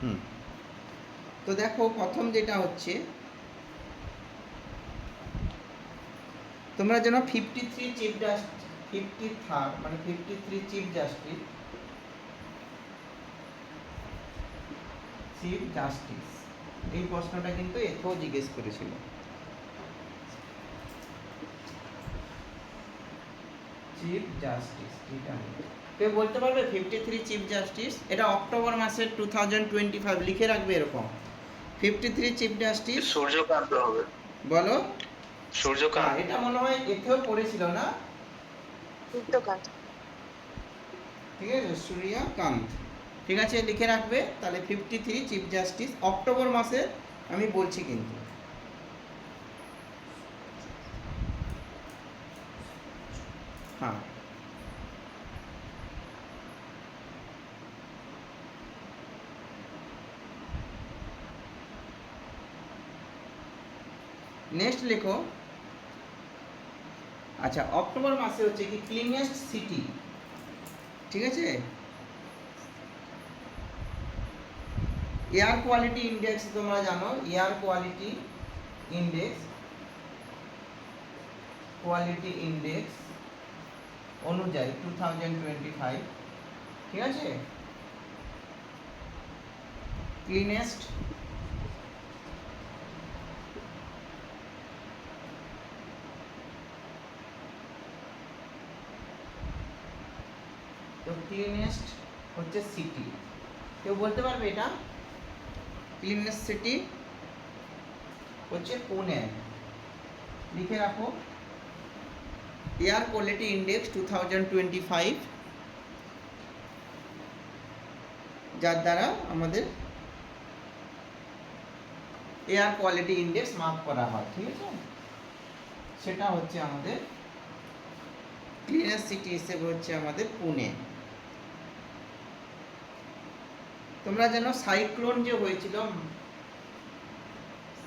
হুম, তো দেখো প্রথম যেটা হচ্ছে, তোমরা যেন 53 চিফ জাস্টিস, 53rd মানে 53 চিফ জাস্টিস, এই প্রশ্নটা কিন্তু এতেও জিজ্ঞেস করেছিল। চিফ জাস্টিস, এটা কেউ বলতে পারবে 53 চিফ জাস্টিস? এটা অক্টোবর মাসের 2025 লিখে রাখবে এরকম। 53 চিফ জাস্টিস সূর্যকান্ত হবে। বলো। সূর্যকান্ত। এটা মনে হয় এতেও পড়েছিল না? সূর্যকান্ত। ঠিক আছে, সূর্যকান্ত। ঠিক আছে, লিখে রাখবে তাহলে 53 চিফ জাস্টিস অক্টোবর মাসে আমি বলছি কিন্তু। হ্যাঁ, নেক্সট লেখো। আচ্ছা, অক্টোবর মাসে হচ্ছে কি ক্লিনেস্ট সিটি, ঠিক আছে। এয়ার কোয়ালিটি ইন্ডেক্স তোমরা জানো, এয়ার কোয়ালিটি ইন্ডেক্স অনুযায়ী 2025, ঠিক আছে। ক্লিনেস্ট তো ক্লিনেস্ট হচ্ছে সিটি, কেউ বলতে পারবে এটা? ক্লিনেস্ট সিটি হচ্ছে পুনে, লিখে রাখো। এয়ার কোয়ালিটি ইন্ডেক্স 2025, যার দ্বারা আমাদের এয়ার কোয়ালিটি ইন্ডেক্স মাপ করা হয়, ঠিক আছে। সেটা হচ্ছে আমাদের ক্লিনেস্ট সিটি হিসেবে হচ্ছে আমাদের পুনে। তোমরা জানো সাইক্লোন যে হয়েছিল,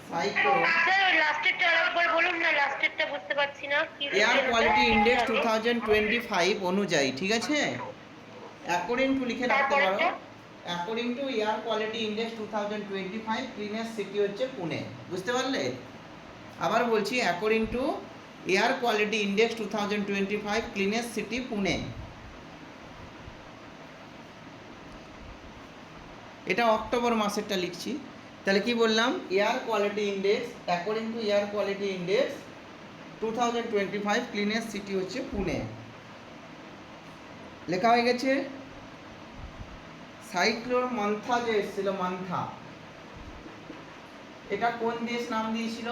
সাইক্লোন এয়ার কোয়ালিটি ইন্ডেক্স 2025 অনুযায়ী, ঠিক আছে। অ্যাকর্ডিং টু লিখে রাখতে পারো, according to air quality index 2025 cleanest city হচ্ছে পুনে, বুঝতে পারলে? আবার বলছি, according to air quality index 2025 cleanest city Pune. এটা অক্টোবর মাসেরটা লিখছি, তাহলে কি বললাম? Air quality index, according to air quality index 2025 cleanest city হচ্ছে পুনে, লেখা হয়ে গেছে। সাইক্লোন মান্থা যে এসেছিল, মান্থা, এটা কোন দেশ নাম দিয়েছিল?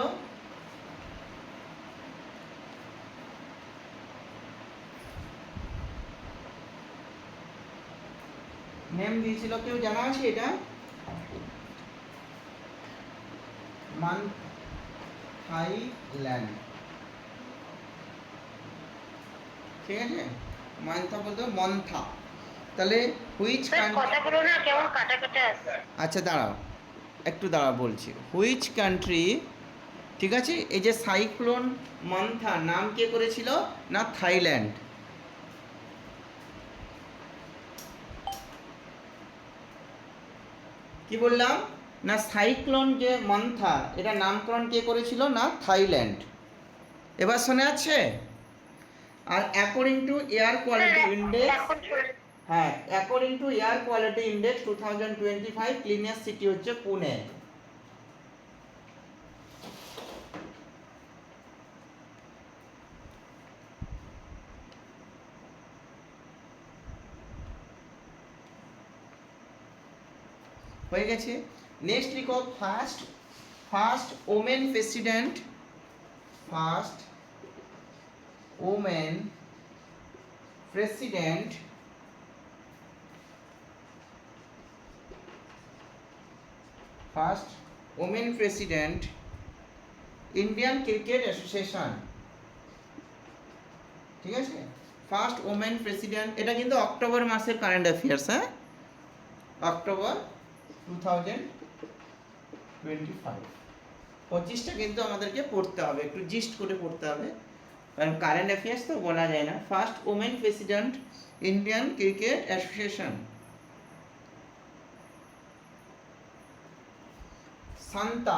নেম দিয়েছিল, কেউ জানা আছে এটা? থাইল্যান্ড, ঠিক আছে। মান্থা বলতে মন্থা, তাহলে হুইচ কথাগুলো না কেমন কাটা কাটা আছে। আচ্ছা দাঁড়াও, একটু দাঁড়াও বলছি। হুইচ কান্ট্রি, ঠিক আছে। এই যে সাইক্লোন মান্থা নাম কে করেছিল? না থাইল্যান্ড। কি বললাম? না সাইক্লোন যে মান্থা, এটা নামকরণ কে করেছিল? না থাইল্যান্ড। এবার শোনা যাচ্ছে? আর according to air quality index, হ্যাঁ, according to air quality index 2025 cleanest city হচ্ছে পুনে। হয়ে গেছে। নেক্সট লিখো first women president, first women president Indian cricket association, ঠিক আছে। ফার্স্ট ওমেন প্রেসিডেন্ট, এটা কিন্তু অক্টোবর মাসের কারেন্ট অ্যাফেয়ার্স, হ্যাঁ, অক্টোবর 2025। 25টা কিন্তু আমাদেরকে পড়তে হবে, একটু জিস্ট করে পড়তে হবে, কারণ কারেন্ট অ্যাফেয়ার্স তো বলা যায় না। First women president Indian cricket association, Shanta,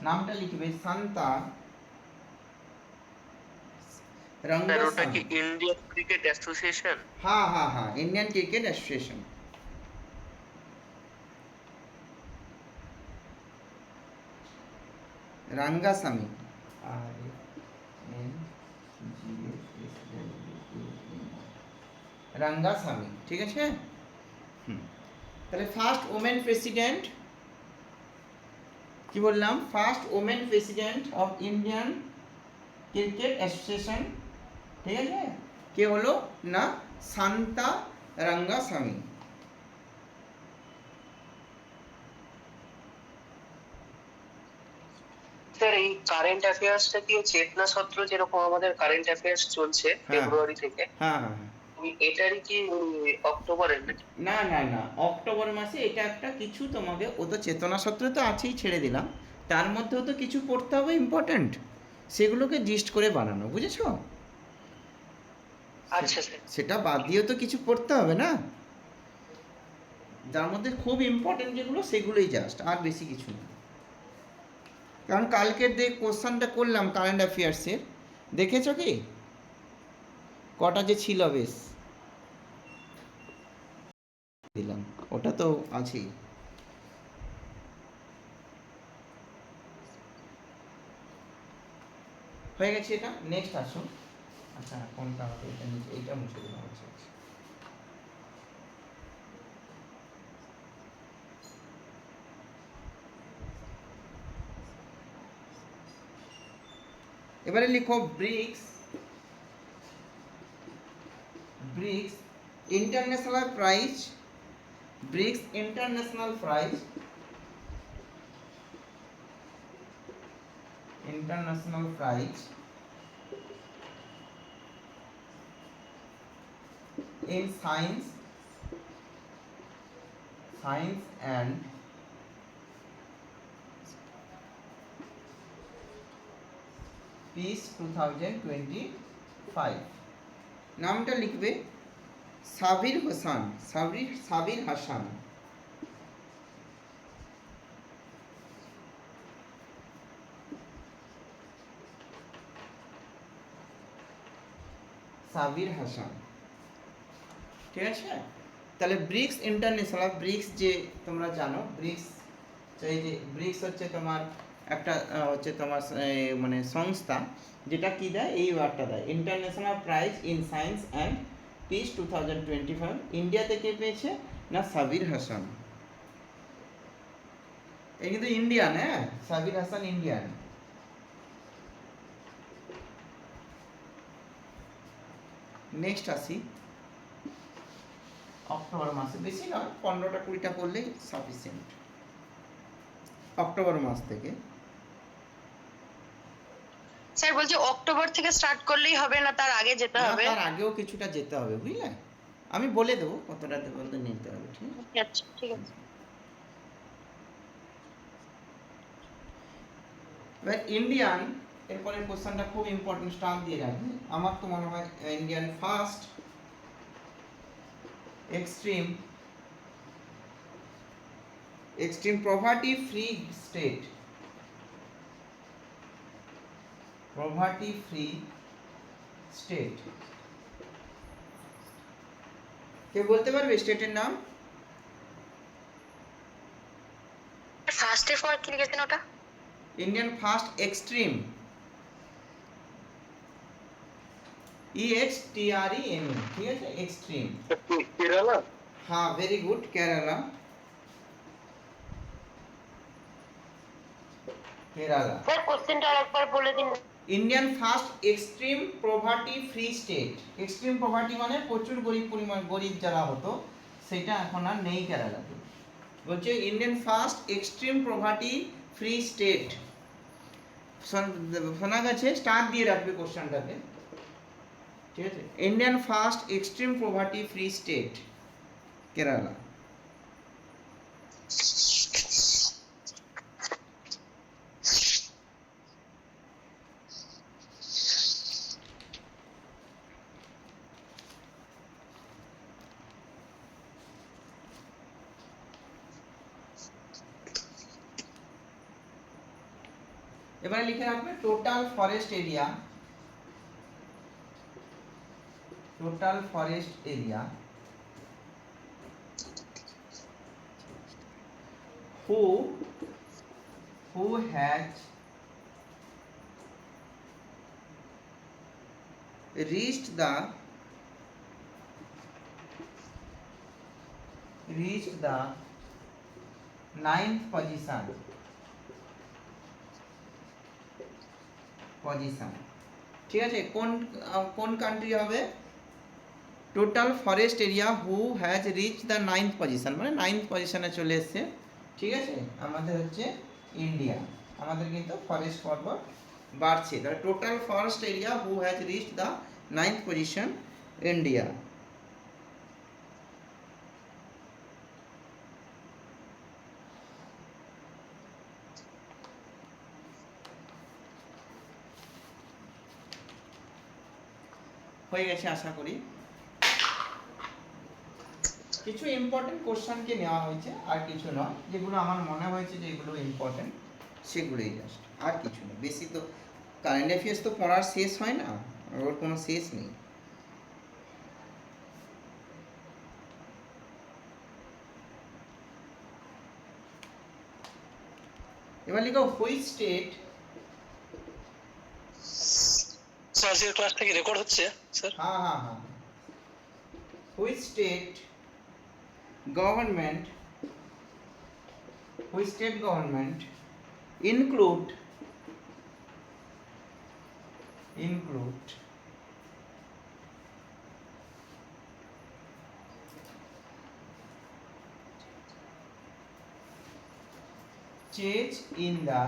নামটা লিখবে শান্তা স্যার ওটা কি রঙ্গস্বামী। Indian cricket association? হ্যাঁ হ্যাঁ হ্যাঁ, ইন্ডিয়ান ক্রিকেট অ্যাসোসিয়েশন। রাঙ্গাস্বামী, রাঙ্গাস্বামী, ঠিক আছে। তাহলে ফার্স্ট ওমেন প্রেসিডেন্ট, কি বললাম, first women president of Indian cricket association, ঠিক আছে, কে হলো না শান্তা রাঙ্গাস্বামী। স্যার এই কারেন্ট অ্যাফেয়ার্সটা কি চেতনা সত্র যেরকম আমাদের কারেন্ট অ্যাফেয়ার্স চলছে ফেব্রুয়ারি থেকে, হ্যাঁ হ্যাঁ হ্যাঁ, এটারই কি অক্টোবরের নাকি? না না না, অক্টোবর মাসে এটা একটা কিছু তোমাকে, ও তো চেতনা সত্র তো আছেই, ছেড়ে দিলাম, তার মধ্যেও তো কিছু পড়তে হবে ইম্পর্ট্যান্ট, সেগুলোকে লিস্ট করে বানানো, বুঝেছো? আচ্ছা স্যার। সেটা বাদ দিয়েও তো কিছু পড়তে হবে না, যার মধ্যে খুব ইম্পর্ট্যান্ট যেগুলো সেগুলোই জাস্ট, আর বেশি কিছু না। কারণ কালকের যে কোশ্চেনটা করলাম কারেন্ট অ্যাফেয়ার্সের, দেখেছো কি কটা যে ছিল, বেশ দিলাম, ওটা তো আছেই। হয়ে গেছে এটা, নেক্সট আসো। আচ্ছা কোনটা হবে, এটা নিচে, এইটা মুছে দিলাম। আচ্ছা আচ্ছা, এবারে লিখো BRICS, BRICS international prize, BRICS international prize, international prize in science, science and peace 2025, নামটা লিখবে সাবির হাসান, সাবির হাসান, সাবির হাসান, ঠিক আছে। তাহলে ব্রিক্স ইন্টারন্যাশনাল, ব্রিক্স যে তোমরা জানো, ব্রিক্স, এই যে ব্রিক্স হচ্ছে তোমার একটা হচ্ছে তোমার মানে সংস্থা, যেটা কি দেয়, এই ওয়ার্ডটা দেয়, international prize in science and piece 2025। India থেকে পেয়েছে না সাবির হাসান, এই কিন্তু ইন্ডিয়ান, হ্যাঁ সাবির হাসান ইন্ডিয়ান। নেক্সট আসি, অক্টোবর মাসে, বেশি নয়, 15টা 20টা করলেই সাফিসিয়েন্ট, অক্টোবর মাস থেকে। স্যার বলছি অক্টোবর থেকে স্টার্ট করলেই হবে না, তার আগে যেতে না, হবে? তার আগেও কিছুটা যেতে হবে, বুঝলে, আমি বলে দেবো কতটা বলতে নিতে হবে, ঠিক আছে। আচ্ছা ঠিক আছে। এবার ইন্ডিয়ান, এরপরের কোশ্চেনটা খুব ইম্পর্টেন্ট, স্টার দিয়ে রাখবে, আমার তো মনে হয় Indian first extreme poverty free state, poverty free state, কে বলতে পারবে স্টেটের নাম? ফার্স্টের পর কি লিখেছেন ওটা? ইন্ডিয়ান ফার্স্ট এক্সট্রিম, EXTREM, ঠিক আছে, এক্সট্রিম। কেরালা? হ্যাঁ very good, Kerala, Kerala. Sir কোশ্চেনটা আরেকবার বলে দিন। Indian first extreme poverty free state, extreme poverty মানে প্রচুর গরিব, পরিমাণ গরিব যারা হতো, সেটা এখন আর নেই কেরালাতে। বলছে Indian first extreme poverty free state, শোনা গেছে, স্টার দিয়ে রাখবে কোশ্চেনটাতে, ঠিক আছে। Indian first extreme poverty free state, Kerala. এবারে লিখে রাখবে total forest area, total forest area who has reached the ninth position, ঠিক আছে। কোন কান্ট্রি হবে? Total forest area who has reach the 9th position, মানে 9th পজিশনে চলে এসছে, ঠিক আছে। আমাদের হচ্ছে ইন্ডিয়া, আমাদের কিন্তু ফরেস্ট পর্বত বাড়ছে, তাহলে total forest area who has reach the 9th position, India. হয়ে গেছে আশা করি। কিছু ইম্পর্টেন্ট কোশ্চেনকে নেওয়া হয়েছে, আর কিছু নয়, যেগুলো আমার মনে হয়েছে যে এগুলো ইম্পর্টেন্ট সেগুলোই জাস্ট, আর কিছু না। বেশি তো কারেন্ট অ্যাফেয়ার্স তো পড়ার শেষ হয় না, ওর কোনো শেষ নেই। এবার লিখো হুইচ স্টেট, স্যার আজকের ক্লাসটা কি রেকর্ড হচ্ছে স্যার? হ্যাঁ, which state government, include change in the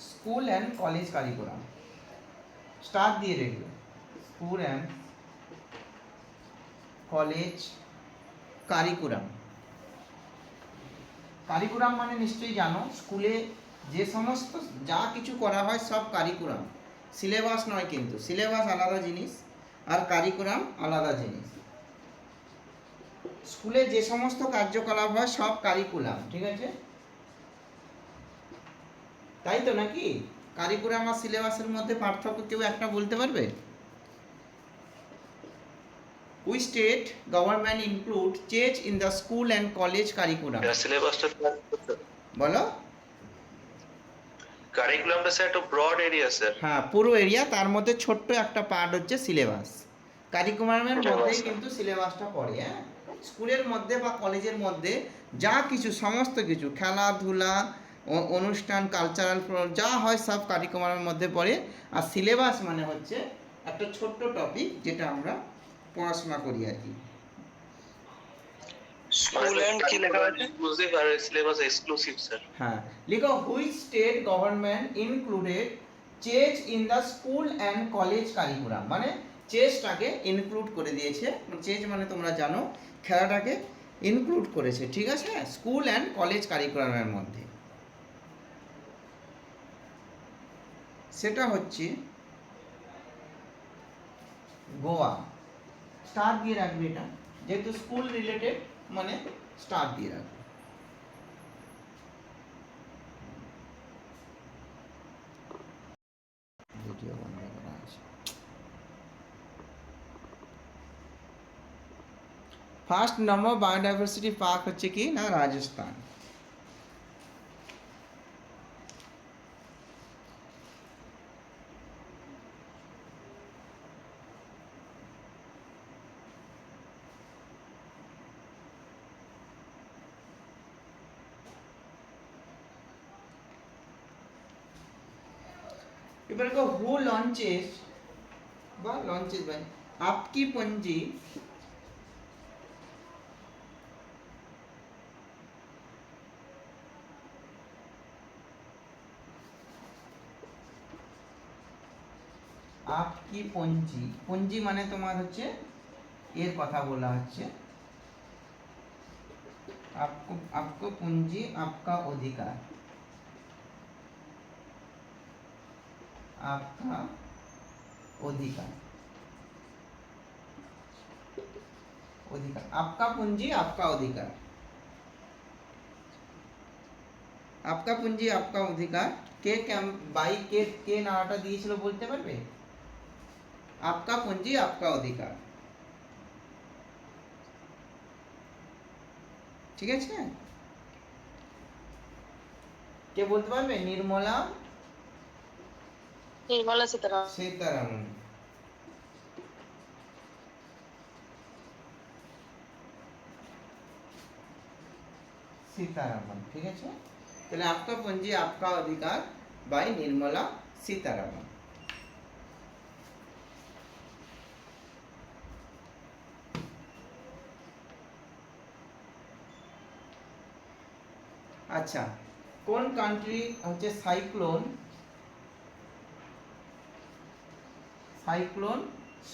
school and college curriculum, star দিয়ে রেখে school and college curriculum. Curriculum মানে নিশ্চয়ই জানো, স্কুলে যে সমস্ত যা কিছু করা হয় সব কারিকুলাম, সিলেবাস নয় কিন্তু, সিলেবাস আলাদা জিনিস আর কারিকুলাম আলাদা জিনিস। স্কুলে যে সমস্ত কার্যকলাপ হয় সব কারিকুলাম, ঠিক আছে, তাই তো নাকি? কারিকুলাম আর সিলেবাসের মধ্যে পার্থক্য কেউ একটা বলতে পারবে? Which state government include change in the school and college curriculum? সিলেবাসটা বলো। কারিকুলামটা স্যার একটু ব্রড এরিয়া স্যার। হ্যাঁ, পুরো এরিয়া, তার মধ্যে ছোট্ট একটা পার্ট হচ্ছে সিলেবাস। কারিকুলামের মধ্যেই কিন্তু সিলেবাসটা পড়ে। হ্যাঁ, স্কুলের মধ্যে বা কলেজের মধ্যে যা কিছু, সমস্ত কিছু, খেলাধুলা, অনুষ্ঠান, কালচারাল যা হয় সব কারিকুলামের মধ্যে পড়ে। আর সিলেবাস মানে হচ্ছে একটা ছোট্ট টপিক যেটা আমরা পড়াশোনা করি আর কি। স্কুল এন্ড কি লেখা আছে? ইনক্লুসিভ আর সিলেবাস এক্সক্লুসিভ স্যার। হ্যাঁ, লিখো which state government included change in the school and college curriculum, মানে চেঞ্জটাকে ইনক্লুড করে দিয়েছে। চেঞ্জ মানে তোমরা জানো, খেলাটাকে ইনক্লুড করেছে, ঠিক আছে, স্কুল অ্যান্ড কলেজ কারিকুলামের মধ্যে। সেটা হচ্ছে গোয়া। স্টার দিয়ে রাখবে, এটা যেহেতু স্কুল রিলেটেড মানে স্টার দিয়ে রাখবে। ভিডিও বন্ধ করা আছে। ফার্স্ট নম্বর বায়োডাইভার্সিটি পার্ক হচ্ছে কি না, রাজস্থান। এবার को who launches বা launches by आपकी पंजी आपकी पंजी, पंजी মানে তোমার হচ্ছে এর কথা বলা হচ্ছে, आपको आपको पूंजी आपका अधिकार, आपका अधिकार, अधिकार, आपका पूंजी आपका अधिकार। আপকা পুঞ্জি আপকা অধিকার কে বাই কে নারাটা দিয়েছিল বলতে পারবে? আপকা পুঞ্জি আপকা অধিকার, ঠিক আছে? কে বলতে পারবে? নির্মলা নির্মলা সীতারামন। সীতারামন। সীতারামন, ঠিক আছে? তাহলে আপকা পুঞ্জি আপকা অধিকার বাই নির্মলা সীতারামন। আচ্ছা, কোন কান্ট্রি হচ্ছে সাইক্লোন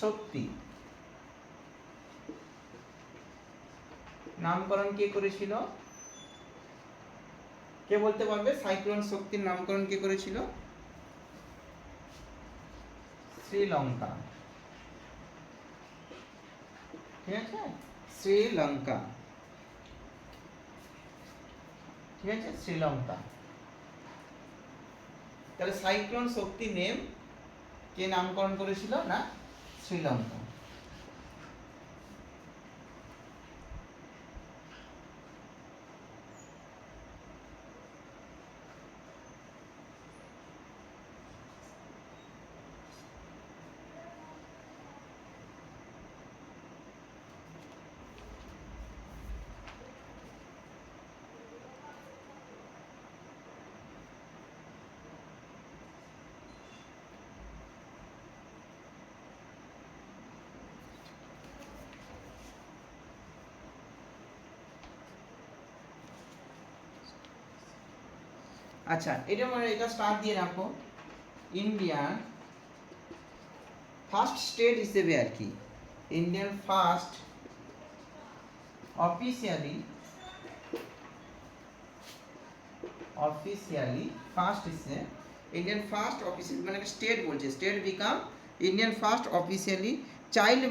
শক্তি নামকরণ কে করেছিল? কে বলতে পারবে সাইক্লোন শক্তির নামকরণ কে করেছিল? শ্রীলঙ্কা, ঠিক আছে? শ্রীলঙ্কা, ঠিক আছে? শ্রীলঙ্কা। তাহলে সাইক্লোন শক্তি নেম কে নামকরণ করেছিল? না, শ্রীলঙ্কা। আচ্ছা, এটা মানে এটা স্টার দিয়ে রাখো। ইন্ডিয়ান ফার্স্ট স্টেট হিসেবে আর কি, ইন্ডিয়ান ফার্স্ট অফিসিয়ালি ফার্স্ট হিসেবে ইন্ডিয়ান ফার্স্ট অফিসিয়ালি মানে স্টেট বলছে, state become Indian first officially child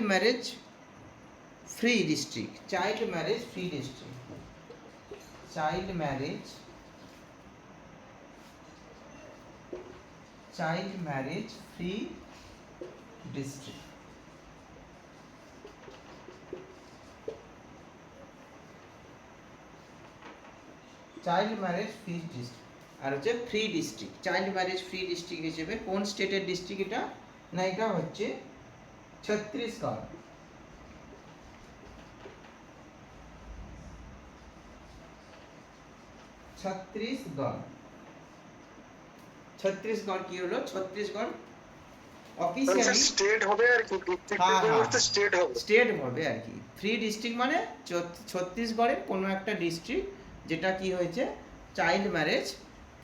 marriage free district, child marriage free district, child marriage free district. Child marriage free district আর হচ্ছে free district, child marriage free district হিসেবে কোন স্টেটের district এটা? না, এটা হচ্ছে ছত্তিশগড়। ছত্তিশগড় কি হলো? ছত্তিশগড় অফিসিয়ালি স্টেট হবে আর কি, ডিস্ট্রিক্টের পরিবর্তে স্টেট হবে। স্টেট হবে আর কি। ফ্রি ডিস্ট্রিক্ট মানে ছত্তিশগড়ের কোনো একটা ডিস্ট্রিক্ট যেটা কি হয়েছে child marriage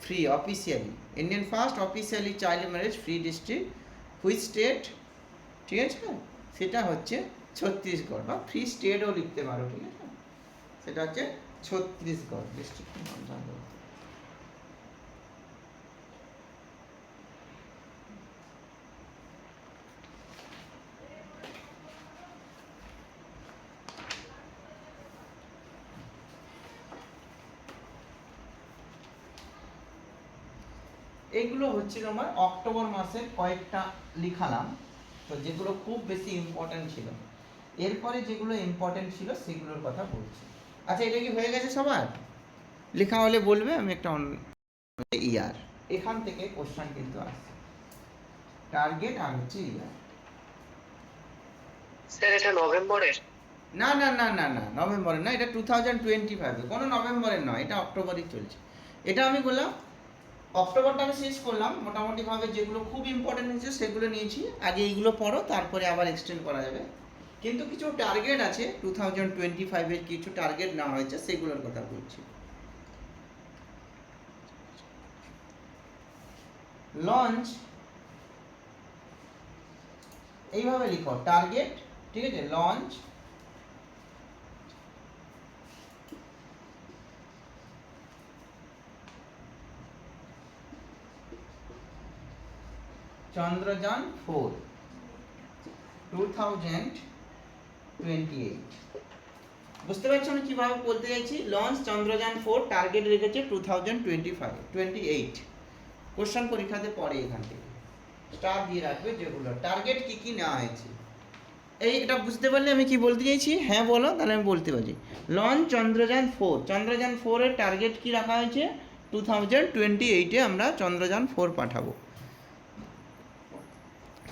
free officially, Indian first officially child marriage free district which state, ঠিক আছে? সেটা হচ্ছে ছত্তিশগড় বা ফ্রি স্টেটও লিখতে পারো, ঠিক আছে? সেটা হচ্ছে ছত্তিশগড় ডিস্ট্রিক্ট। এইগুলো হচ্ছে আমার অক্টোবর মাসের কয়েকটা লিখালাম, তো যেগুলো খুব বেশি ইম্পর্টেন্ট ছিল। এরপরে যেগুলো ইম্পর্টেন্ট ছিল সেগুলোর কথা বলছি। আচ্ছা, এটা কি হয়ে গেছে সবার? লেখা হলে বলবে, আমি একটা ইয়ার এখান থেকে কোশ্চেন কিন্তু আসছে, টার্গেট আর হচ্ছে ইয়ার। স্যার এটা নভেম্বরের? না না না না না, নভেম্বরের না, এটা 2025, কোনো নভেম্বরের নয়, এটা অক্টোবরই চলছে। এটা আমি বললাম অক্টোবরটা আমি শেষ করলাম মোটামুটিভাবে, যেগুলো খুব ইম্পর্টেন্ট হয়েছে সেগুলো নিয়েছি। আগে এইগুলো পড়ো, তারপরে আবার এক্সটেন্ড করা যাবে। কিন্তু কিছু টার্গেট আছে 2025-এর, কিছু টার্গেট নেওয়া হয়েছে, সেগুলোর কথা বলছি। লঞ্চ, এইভাবে লিখো টার্গেট, ঠিক আছে? লঞ্চ চন্দ্রযান 4 2028, বুঝতে পারছো আমি কিভাবে বলতে চাইছি? লঞ্চ চন্দ্রযান 4 টার্গেট রেখেছে 2028। কোশ্চেন পরীক্ষাতে পড়ে এখান থেকে, স্টার দিয়ে রাখবে যেগুলো টার্গেট কি কি নেওয়া হয়েছে। এটা বুঝতে পারলে আমি কি বলতে চাইছি? হ্যাঁ বলো, তাহলে আমি বলতে পারি। লঞ্চ চন্দ্রযান 4 এর টার্গেট কি রাখা হয়েছে? 2028-এ আমরা চন্দ্রযান 4 পাঠাবো,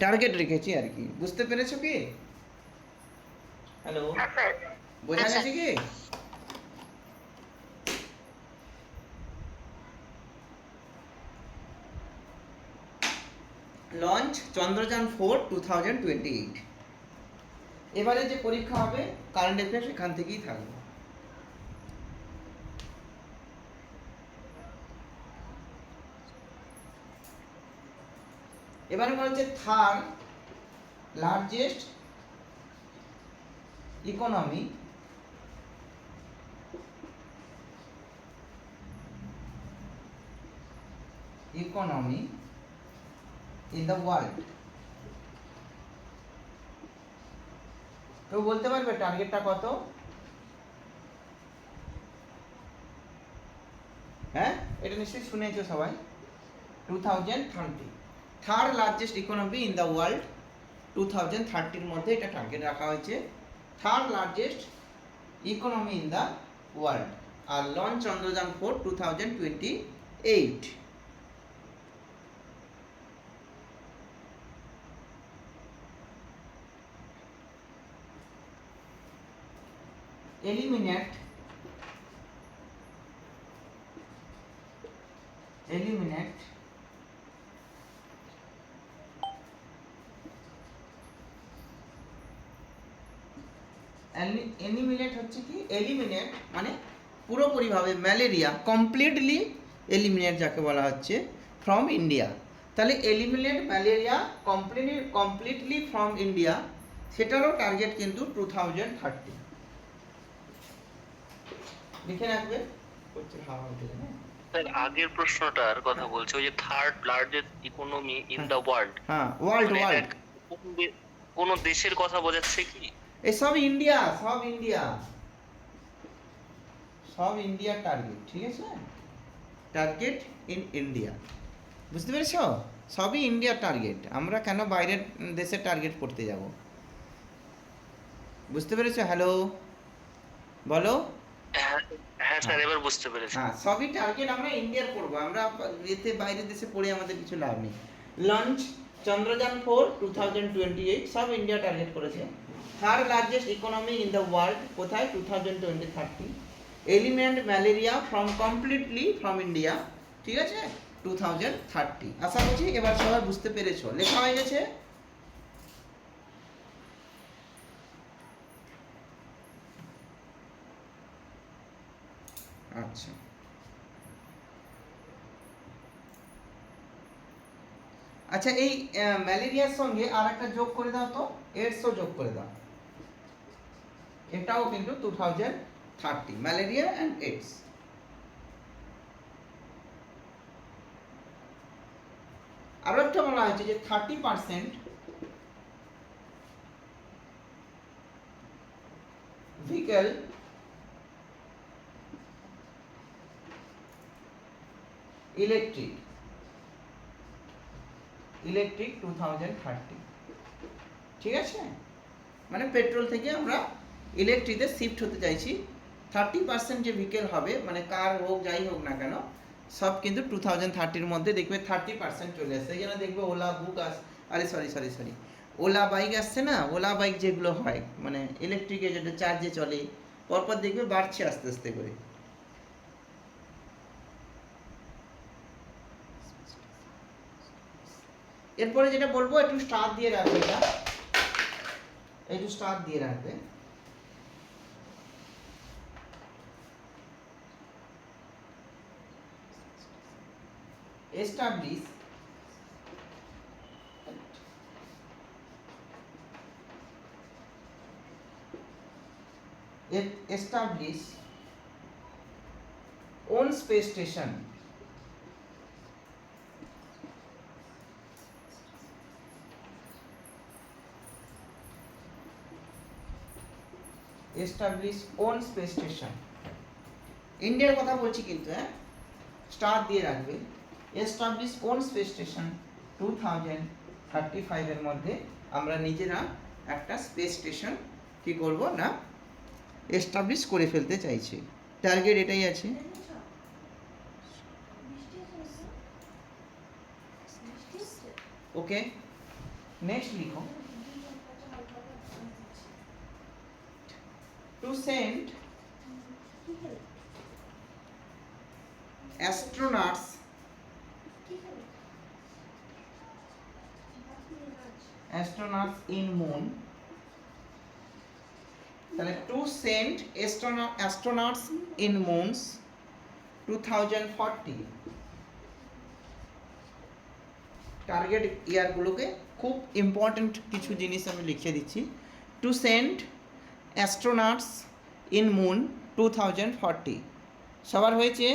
টার্গেট রেখেছি আর কি। বুঝতে পেরেছো কি? হ্যালো, বোঝা আচ্ছা। গেছে কি? লঞ্চ চন্দ্রযান 4 2028। এবারে যে পরীক্ষা হবে কারেন্ট অ্যাফেয়ার্স এখান থেকেই থাকবে। এবারে বলছে third largest economy in the world. কেউ বলতে পারবে টার্গেটটা কত? হ্যাঁ, এটা নিশ্চয়ই শুনেছো সবাই। 2030 third largest economy in the world, 2030-র মধ্যে এটা টার্গেট রাখা হয়েছে, third largest economy in the world. আর লঞ্চ চন্দ্রযান 4 2028। eliminate হচ্ছে কি? এলিমিনেট মানে পুরোপুরিভাবে ম্যালেরিয়া, কমপ্লিটলি এলিমিনেট যাকে বলা হচ্ছে, ফ্রম ইন্ডিয়া। তাহলে eliminate malaria completely from India, সেটারও টার্গেট কিন্তু 2030। লিখে রাখবে। স্যার আগের প্রশ্নটার কথা বলছে, ওই যে third largest economy in the world, হ্যাঁ, ওয়ার্ল্ড কোন দেশের কথা বোঝাচ্ছে কি? এই সব ইন্ডিয়া টার্গেট, ঠিক আছে? টার্গেট ইন ইন্ডিয়া, বুঝতে পেরেছো? সবই ইন্ডিয়ার টার্গেট, আমরা কেন বাইরের দেশের টার্গেট করতে যাব? বুঝতে পেরেছো? হ্যালো, বলো। হ্যাঁ স্যার, এবার বুঝতে পেরেছি। হ্যাঁ, সবই টার্গেট আমরা ইন্ডিয়ার করব, আমরা এতে বাইরের দেশে পড়ে আমাদের কিছু লাভ নেই। লঞ্চ চন্দ্রযান 4 2028 সব ইন্ডিয়া টার্গেট করেছে। Third largest economy in the world কোথায়? 2030। Eliminate malaria completely from India, ঠিক আছে? 2030। আশা করছি এবার সবাই বুঝতে পেরেছো। লেখা হয়ে গেছে? আচ্ছা, আচ্ছা, এই ম্যালেরিয়ার সঙ্গে আর একটা যোগ করে দাও তো, এডসও যোগ করে দাও। এটাও কিন্তু 2030, ম্যালেরিয়া অ্যান্ড এডস। আরো একটা বলা হয়েছে যে 30% ভেহিকল ইলেকট্রিক 2030, ঠিক আছে? মানে পেট্রোল থেকে আমরা ইলেকট্রিকে শিফট হতে চাইছি। 30% যে ভেহিকেল হবে, মানে কার হোক যাই হোক না কেন, সব কিন্তু 2030-র মধ্যে দেখবে 30% চলে আসছে। এই জন্য দেখবে ওলা বুক সরি ওলা বাইক আসছে না, ওলা বাইক যেগুলো হয় মানে ইলেকট্রিকে যেটা চার্জে চলে, পরপর দেখবে বাড়ছে আস্তে আস্তে করে। এরপরে যেটা বলবো একটু স্টার দিয়ে রাখবে, এটা একটু স্টার দিয়ে রাখবে। establish own space station establish on space station, ইন্ডিয়ার কথা বলছি কিন্তু, হ্যাঁ, স্টার দিয়ে রাখবে। এস্টাবলিশ ওন স্পেস স্টেশন 2035 এর মধ্যে আমরা নিজেরা একটা স্পেস স্টেশন কি করব না এস্টাবলিশ করে ফেলতে চাইছি, টার্গেট এটাই আছে। ওকে, নেক্সট লিখো, to send astronauts in moon, তাহলে to send astronauts in moons 2040, target ইয়ারগুলোকে খুব ইম্পর্টেন্ট কিছু জিনিস আমি লিখে দিচ্ছি। To send astronauts in moon 2040, সবার হয়েছে?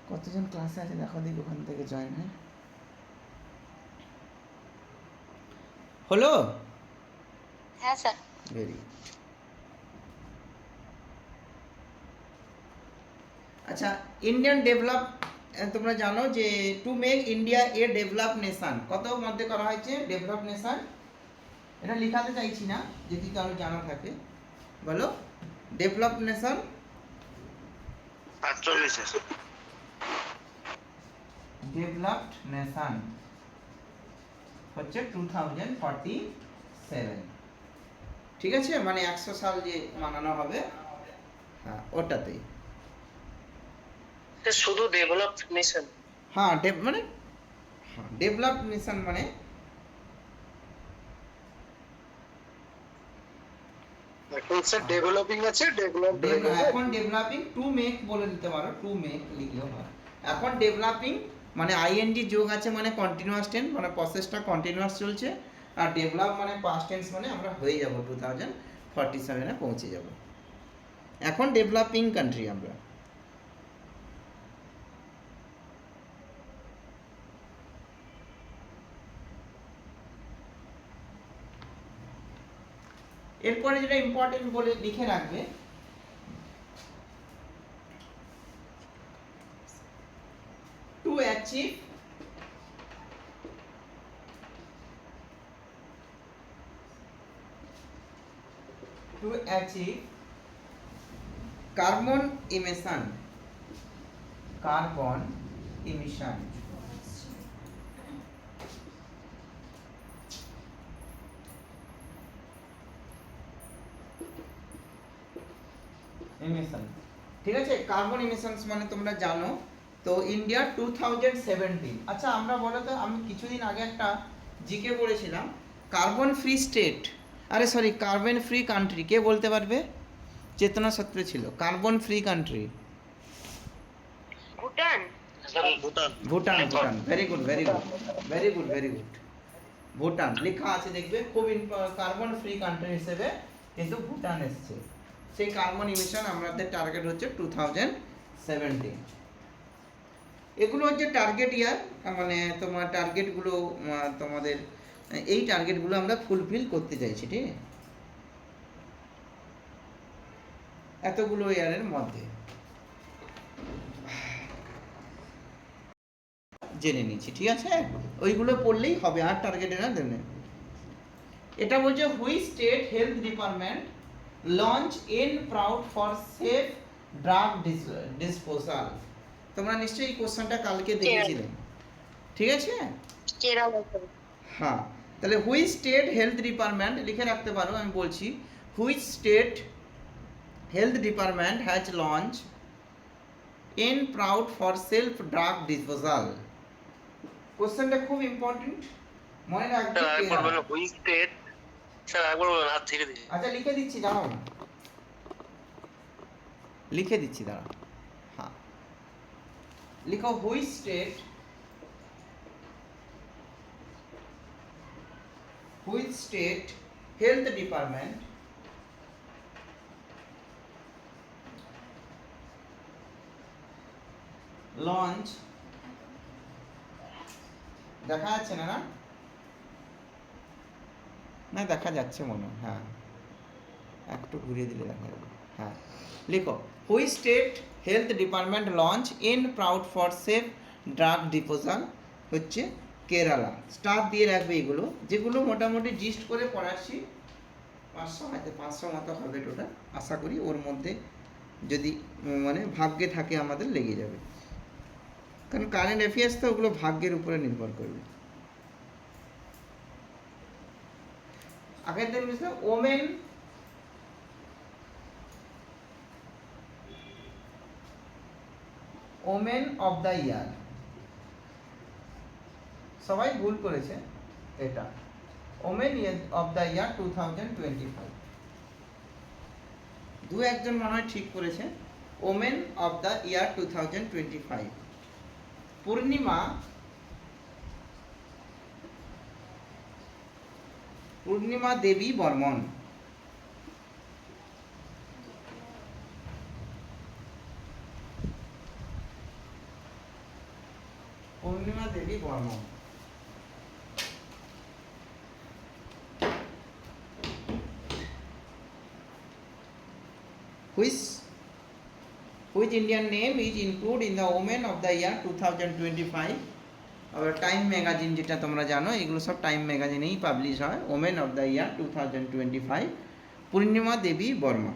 কতজন ক্লাসে আছে দেখো দেখি ওখান থেকে জয়েন হয়। হলো? হ্যাঁ স্যার। ভেরি আচ্ছা, ইন্ডিয়ান ডেভেলপ, তোমরা জানো যে to make India A develop nation, কত মধ্যে করা হয়েছে ডেভেলপ নেশন? এটা লিখাতে চাইছি না, যদি কারো জানা থাকে বলো। ডেভেলপ নেশন 48 ডেভেলপড নেশন হচ্ছে 2047, ঠিক আছে, মানে 100 সাল যে মানানো হবে, হ্যাঁ ওটাতেই। শুধু ডেভেলপড নেশন? হ্যাঁ, মানে হ্যাঁ ডেভেলপড নেশন মানে এখন স্যার ডেভেলপিং আছে, এখন ডেভেলপিং, টু মেক বলে দিতে পারো, টু মেক লিখলেও হয়। এখন ডেভেলপিং মানে আইএনজি যোগ আছে, মানে কন্টিনিউয়াস টেন্স, মানে প্রসেসটা কন্টিনিউয়াস চলছে। আর ডেভেলপ মানে পাস্ট টেন্স, মানে আমরা হয়ে যাব 2047-এ পৌঁছে যাব। এখন ডেভেলপিং কান্ট্রি আমরা। এরপরে যেটা ইম্পর্টেন্ট বলে লিখে রাখবে, টু অ্যাচিভ কার্বন ইমিশন, ঠিক আছে। কার্বন ইমিশনস মানে তোমরা জানো তো, ইন্ডিয়া 2017। আচ্ছা আমরা বলো তো, আমি কিছুদিন আগে একটা জিকে পড়েছিলাম, কার্বন ফ্রি স্টেট, আরে সরি কার্বন ফ্রি কান্ট্রি, কে বলতে পারবে? চেতনা সত্রে ছিল, carbon free country. Bhutan. Bhutan, very good Bhutan লেখা আছে দেখবে, খুব কার্বন ফ্রি কান্ট্রি হিসেবে কিন্তু ভুটান এসছে। সেই কার্বন ইমিশন আমাদের টার্গেট হচ্ছে 2017। এগুলো হচ্ছে টার্গেট ইয়ার, মানে তোমার টার্গেটগুলো, তোমাদের এই টার্গেটগুলো আমরা ফুলফিল করতে চাইছি, ঠিক আছে, এতগুলো ইয়ারের মধ্যে জেনে নিচ্ছি, ঠিক আছে, ওইগুলো পড়লেই হবে, আর টার্গেটে না দেবে। এটা বলছে which state health department launch in proud for safe drug disposal. তোমরা নিশ্চয়ই এই কোশ্চেনটা কালকে দেখেছিলে, ঠিক আছে। হ্যাঁ, তাহলে হুইচ স্টেট হেলথ ডিপার্টমেন্ট লিখে রাখতে পারো, আমি বলছি which state health department has launch in proud for self drug disposal. কোশ্চেনটা খুব ইম্পর্টেন্ট, মনে রাখবে। হুইচ স্টেট, স্যার একবার বলুন, হাত ছেড়ে দিন। আচ্ছা লিখে দিচ্ছি, দাঁড়াও না, লিখে দিচ্ছি, দাঁড়াও। হ্যাঁ লিখো, which state health department launch, দেখা যাচ্ছে না, না দেখা যাচ্ছে মনে হয়, হ্যাঁ একটু ঘুরিয়ে দিলে দেখা যাবে। হ্যাঁ লিখো, which state health department launch in proud for safe drug disposal হচ্ছে কেরালা। স্টার দিয়ে রাখবে এগুলো, যেগুলো মোটামুটি জিস্ট করে পড়াচ্ছি 500 হয়তো 500 মতো হবে টোটাল আশা করি। ওর মধ্যে যদি মানে ভাগ্যে থাকে আমাদের লেগে যাবে, কারণ কারেন্ট অ্যাফেয়ার্স তো ওগুলো ভাগ্যের উপরে নির্ভর করবে। আগের দিন বুঝলাম ওমেন অফ দ্য ইয়ার, সবাই ভুল করেছে এটা। ওমেন অফ দ্য ইয়ার 2025, দু একজন মনে হয় ঠিক করেছে। Women of the year 2025 Purnima Devi Barman. Purnima Devi Barman. Which Indian name is included in the Women of the Year 2025? আর টাইম ম্যাগাজিন যেটা তোমরা জানো, এগুলো সব টাইম ম্যাগাজিনেই পাবলিশ হয়। Women of the year 2025 Purnima Devi Barma.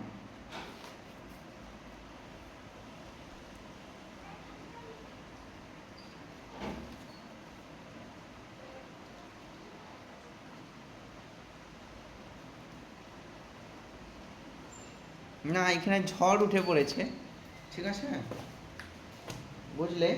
না এখানে ঝড় উঠে পড়েছে, ঠিক আছে বুঝলে।